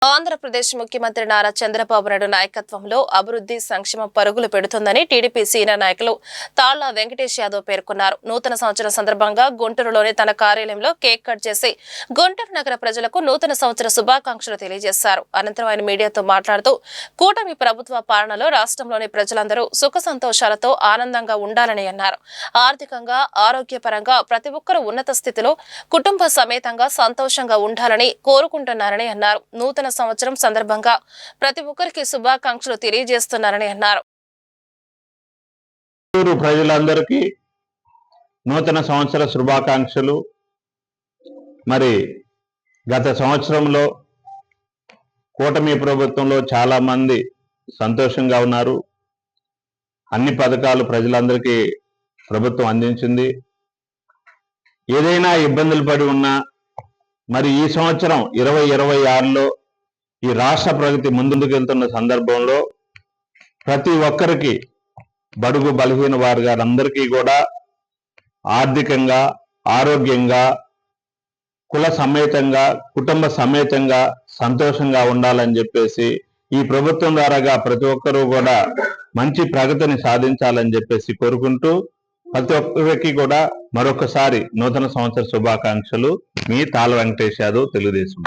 ఆంధ్రప్రదేశ్ ముఖ్యమంత్రి నారా చంద్రబాబు నాయుడు నాయకత్వంలో అభివృద్ధి సంక్షేమ పరుగులు పెడుతుందని టీడీపీ సీనియర్ నాయకులు తాళ్ల వెంకటేష్ యాదవ్ పేర్కొన్నారు. నూతన సంవత్సరం సందర్భంగా గుంటూరులోని తన కార్యాలయంలో కేక్ కట్ చేసి గుంటూరు నగర ప్రజలకు నూతన సంవత్సర శుభాకాంక్షలు తెలియజేశారు. అనంతరం ఆయన మీడియాతో మాట్లాడుతూ కూటమి ప్రభుత్వ పాలనలో రాష్ట్రంలోని ప్రజలందరూ సుఖ సంతోషాలతో ఆనందంగా ఉండాలని అన్నారు. ఆర్థికంగా ఆరోగ్యపరంగా ప్రతి ఒక్కరూ ఉన్నత స్థితిలో కుటుంబ సమేతంగా సంతోషంగా ఉండాలని కోరుకుంటున్నారని అన్నారు. నూతన సంవత్సరం సందర్భంగా ప్రతి ఒక్కరికి శుభాకాంక్షలు తెలియజేస్తున్నారని అన్నారు. ప్రజలందరికీ నూతన సంవత్సర శుభాకాంక్షలు. మరి గత సంవత్సరంలో కూటమి ప్రభుత్వంలో చాలా మంది సంతోషంగా ఉన్నారు. అన్ని పథకాలు ప్రజలందరికీ ప్రభుత్వం అందించింది. ఏదైనా ఇబ్బందులు పడి ఉన్నా మరి ఈ సంవత్సరం 2026లో ఈ రాష్ట్ర ప్రగతి ముందుకెళ్తున్న సందర్భంలో ప్రతి ఒక్కరికి బడుగు బలహీన వర్గాలందరికీ కూడా ఆర్థికంగా ఆరోగ్యంగా కుల సమేతంగా కుటుంబ సమేతంగా సంతోషంగా ఉండాలని చెప్పేసి ఈ ప్రభుత్వం ద్వారాగా ప్రతి ఒక్కరూ కూడా మంచి ప్రగతిని సాధించాలని చెప్పేసి కోరుకుంటూ ప్రతి ఒక్కరికి కూడా మరొకసారి నూతన సంవత్సర శుభాకాంక్షలు. మీ తాళ్ల వెంకటేష్ యాదవ్, తెలుగుదేశం.